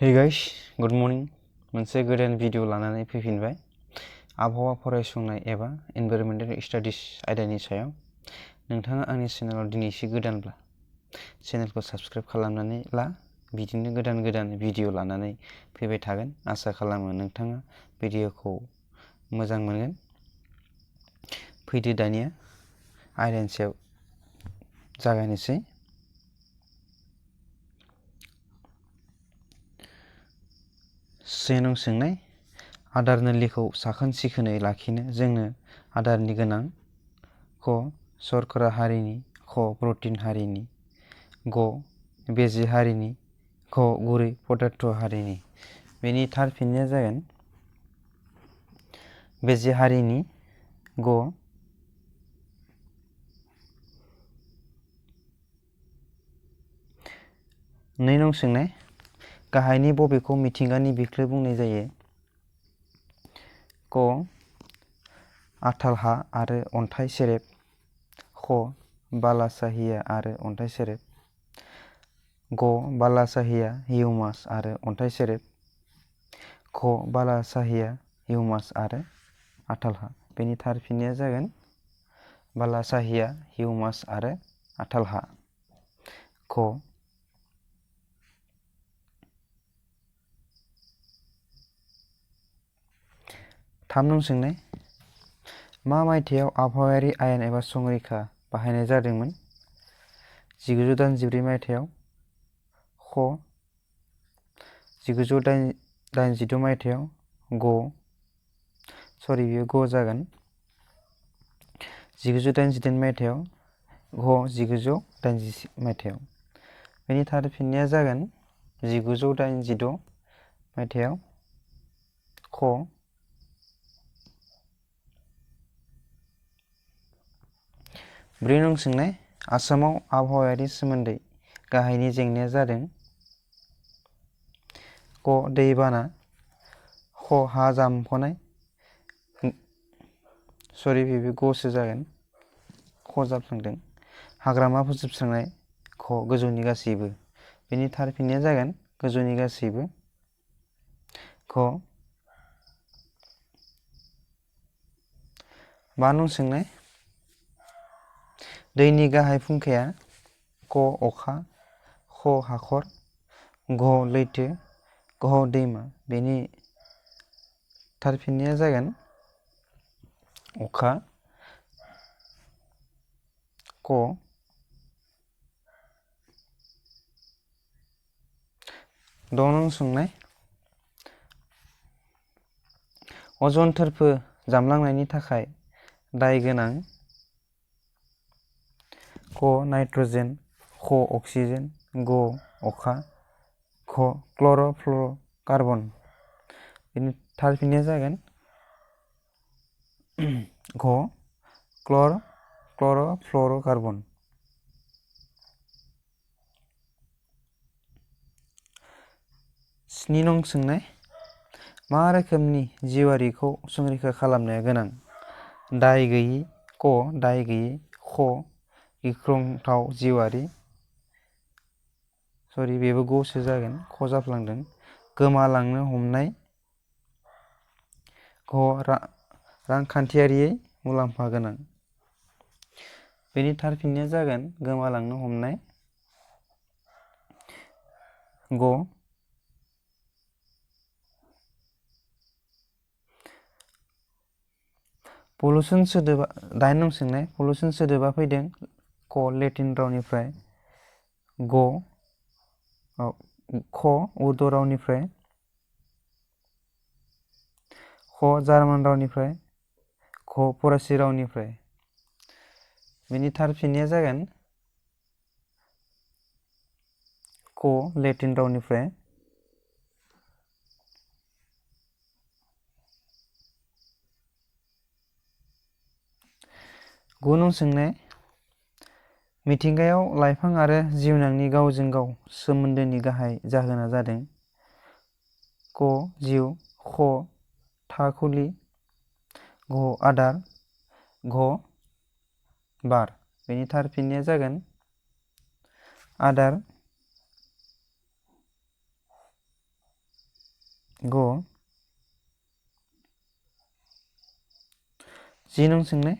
Hey guys good morning मोनसे गोदान video लानानै फैफिनबाय आबहावा फरायसंनाय एबा एनभायरनमेन्टेल स्टाडिज आयदानि सायाव नोंथाङा आंनि चेनेलाव दिनैसो गोदानब्ला चेनेलखौ साबस्क्राइब खालामनानै ला बिदिनो गोदान भिडिअ लानानै फैबाय थागोन आसा खालामो नोंथाङा भिडिअखौ मोजां मोनगोन फैदो दानिया आयदानि सायाव जागायनोसै सेनं सोंनाय आदार नोलिखौ साखोन सिखोनै लाखिनो जोंनो आदारनि गोनां क शर्करा हारिनि ख प्रटिन हारिनि ग बेजे हारिनि ख गुरै पदार्थ हारिनि बेनि थार फिननाया जागोन बेजे हारिनि ग नै नं सोंनाय गाहायनि बबेखौ मिथिंगानि बिख्लो बुंनाय जायो क आथाल हा आरो अन्थाइ सेरेब ख बालासाहिया आरो अन्थाइ सेरेब ग बालासाहिया हिउमास आरो अन्थाइ सेरेब ख बालासाहिया हिउमास आरो आथाल हा बेनि थार फिननाया जागोन बालासाहिया हिउमास आरो आथाल हा ख थाम नं सोंनाय मा मायथाइयाव आबहावायारि आयेन एबा संरैखा बाहायनाय जादोंमोन 1984 मायथाइयाव ख 1986 मायथाइयाव ग सरि बेयो ग जागोन 1988 मायथाइयाव घ 1986 मायथाइयाव बेनि थार फिननाया जागोन 1986 मायथाइयाव ख 4 नं सोंनाय आसामाव आबहावायारि सोमोन्दै गाहायनि जेंनाया जादों क दैबाना ख हा जामखनाय सरि बेबो गसो जागोन ख जाफ्लांदों हाग्रामा फोजोबस्रांनाय ख गोजौनि गासैबो बेनि थार फिननाया जागोन गोजौनि गासैबो ख 5 नं सोंनाय दैनि गाहाय फुंखाया क अखा ख हाखर घ लैथो घ दैमा बेनि थार फिननाया जागोन अखा क 6 नं सोंनाय अजन थोरफो जामलांनायनि थाखाय दाय गोनां क नाइट्रजेन ख अक्सिजेन ग अखा ख क्ल'र'फ्ल'र'कार्बन बेनि थार फिननाया जागोन घ क्ल'र'फ्ल'र'कार्बन 7 नं सोंनाय मा रोखोमनि जिउआरिखौ संरैखा खालामनाया गोनां दाय गैयि क दाय गैयि ख गिख्रंथाव जिउआरि सरि बेबो गसो जागोन ख जाफ्लांदों गोमालांनो हमनाय घ रांखान्थियारियै मुलाम्फा गोनां बेनि थार फिननाया जागोन गोमालांनो हमनाय ग पलुसन सोदोबा 8 नं सोंनाय पलुसन सोदोबा फैदों क लेटिन रावनिफ्राय ग ख उर्दु रावनिफ्राय ख जार्मान रावनिफ्राय ख फरासि रावनिफ्राय बेनि थार फिननाया जागोन क लेटिन रावनिफ्राय 9 नं सोंनाय मिथिंगायाव लाइफां आरो जिउनांनि गावजों गाव सोमोन्दोनि गाहाय जाहोना जादों क जिउ ख थाखुलि घ आदार घ बार बेनि थार फिननाया जागोन आदार ग 10 नं सोंनाय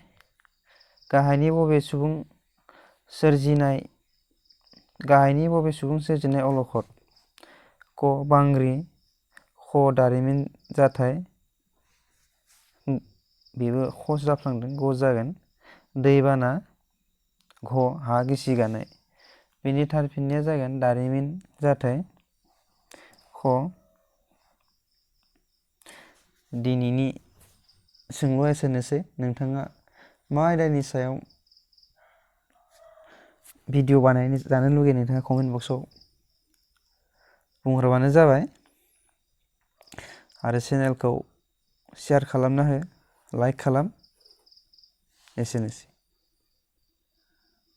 गाहायनि बबे सुबुं सोरजिनाय अलखद? क बांग्रि, ख दारिमिन जाथाय, बेबो ख जाफ्लांदों, ग जागोन दैबाना, घ हा गिसिगानाय। बेनि थार फिननाया जागोन दारिमिन जाथाय, ख। दिनैनि सोंलुआ एसेनोसै। नोंथाङा मा आयदानि सायाव भिडिअ बानायनो जानो लुगैयो नोंथाङा कमेन्ट बक्सआव बुंहरबानो जाबाय आरो चेनेलखौ शेयार खालामना हो, लाइक खालाम। एसेनोसै।